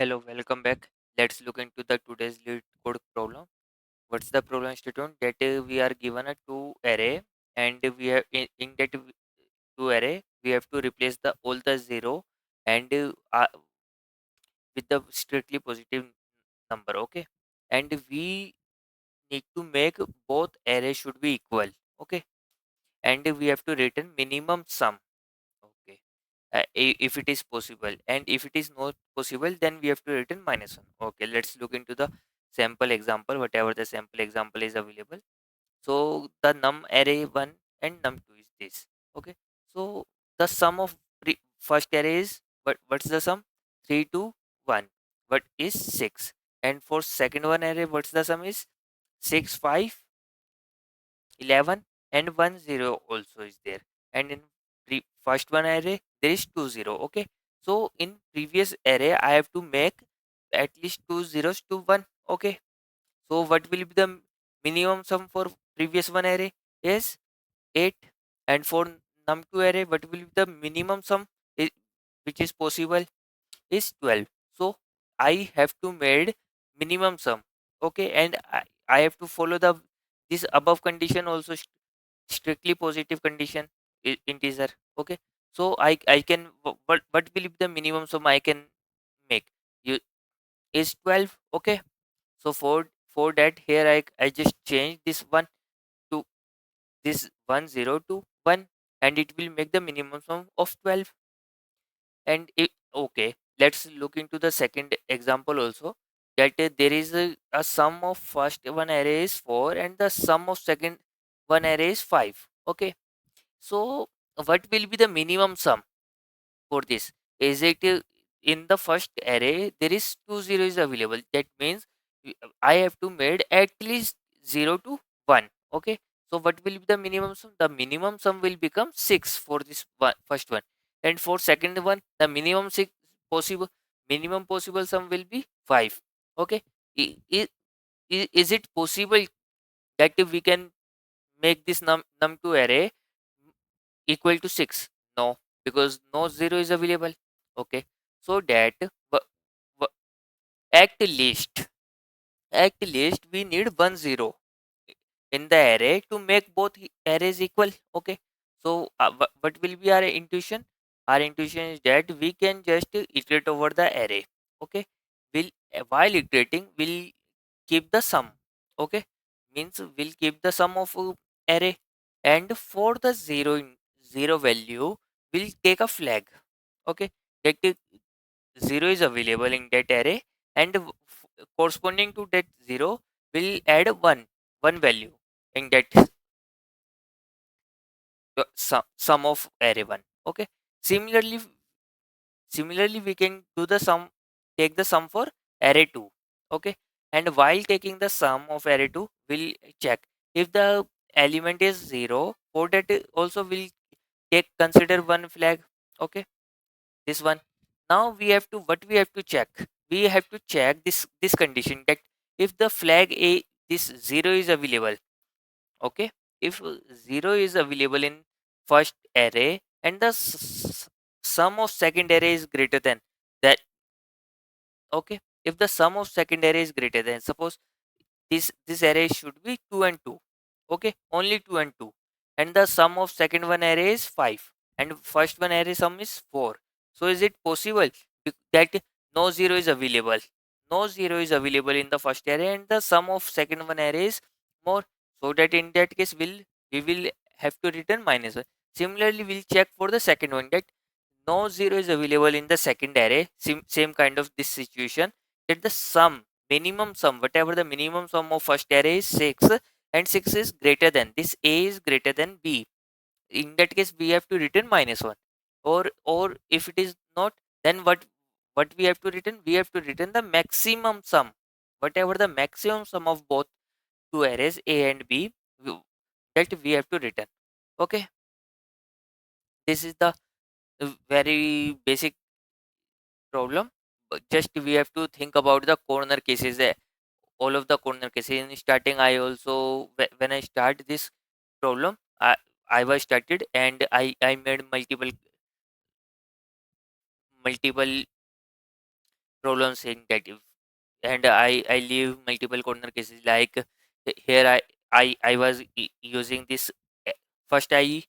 Hello, welcome back. Let's look into the today's lead code problem. What's the problem statement? That we are given a two array, and we have in that two array we have to replace the all the zero and with the strictly positive number. Okay, and we need to make both arrays should be equal. Okay, and we have to return minimum sum. Okay, if it is possible, and if it is not possible, then we have to return minus one. Okay, let's look into the sample example, whatever the sample example is available. So the num array 1 and num 2 is this. Okay, so the sum of first array is what's the sum? 3 to 1, what is 6? And for second one array, what's the sum is 6 5 11 and 1 0 also is there. And in first one array there is 2 0. Okay, so in previous array I have to make at least two zeros to 1. Okay, so what will be the minimum sum for previous one array is 8, and for num2 array what will be the minimum sum which is possible is 12. So I have to made minimum sum. Okay, and I have to follow the this above condition also, strictly positive condition, integer. Okay, so I can what will be the minimum sum I can make you is 12. Okay, so for that here I just change this one to this 10 to 1, and it will make the minimum sum of 12. And okay, let's look into the second example also, that there is a sum of first one array is 4 and the sum of second one array is 5. Okay, so what will be the minimum sum for this? Is it in the first array there is two zeros available? That means I have to made at least 0 to 1. Okay, so what will be the minimum sum? The minimum sum will become 6 for this one, first one, and for second one the minimum six possible minimum possible sum will be 5. Okay, is it possible that we can make this num2 array equal to 6? No, because no 0 is available. Okay, so that w- at least we need 1 0 in the array to make both arrays equal. Okay, so what will be our intuition? Our intuition is that we can just iterate over the array. Okay, will while iterating we'll keep the sum. Okay, means we'll keep the sum of array, and for the zero value we'll take a flag. Okay, that 0 is available in that array, and corresponding to that 0 will add one value in that sum of array 1. Okay, similarly similarly we can do the sum, take the sum for array 2. Okay, and while taking the sum of array 2 we'll check if the element is 0. For that also we'll take consider one flag. Okay, this one. Now we have to, what we have to check? We have to check this condition, that if the flag a this 0 is available. Okay, if 0 is available in first array and the sum of second array is greater than that. Okay, if the sum of second array is greater than, suppose this array should be 2 and 2. Okay, only 2 and 2, and the sum of second one array is 5, and first one array sum is 4. So is it possible that no 0 is available? No 0 is available in the first array, and the sum of second one array is more. So that in that case we will have to return minus 1. Similarly we'll check for the second one, that no 0 is available in the second array. Same kind of this situation, that the sum, minimum sum, whatever the minimum sum of first array is 6, and 6 is greater than, this a is greater than b. In that case we have to return minus 1. Or if it is not, then what we have to return? We have to return the maximum sum, whatever the maximum sum of both two arrays a and b, that we have to return. Okay, this is the very basic problem. But just we have to think about the corner cases, all of the corner cases. In starting I also, when I start this problem, I was started and I made multiple problem saying that if, and I leave multiple corner cases like here I was using this first when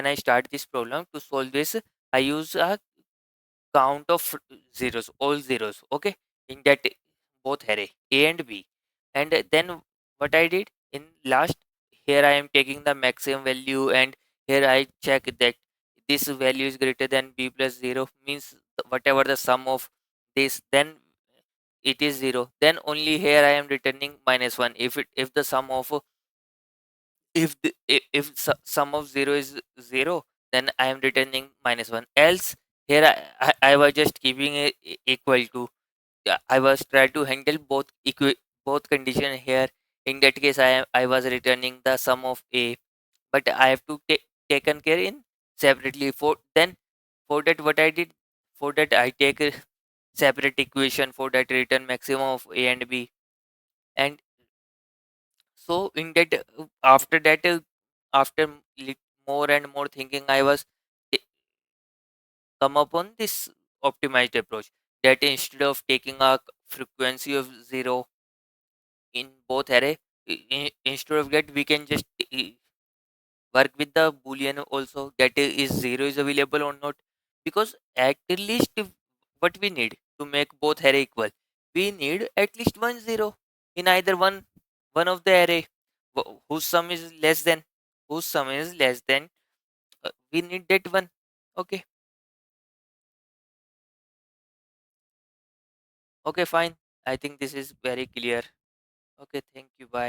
I start this problem to solve this, I use a count of zeros, all zeros, okay, in that both array A and B. And then what I did in last, here I am taking the maximum value, and here I check that this value is greater than B plus 0, means whatever the sum of this, then it is 0. Then only here I am returning minus 1. If the sum of if sum of 0 is 0, then I am returning minus 1. Else here I was just keeping it equal to. Yeah, I was trying to handle both condition here. In that case, I was returning the sum of a, but I have to take taken care in separately. For that what I did, for that I take a separate equation for that return maximum of a and b. And so in that after that after more and more thinking, I was come upon this optimized approach, that instead of taking a frequency of 0 in both array, instead of that we can just work with the boolean also, that is 0 is available or not. Because at least what we need to make both array equal, we need at least one 0 in either one of the array, whose sum is less than, we need that one. Okay. Okay, fine. I think this is very clear. Okay, thank you, bye.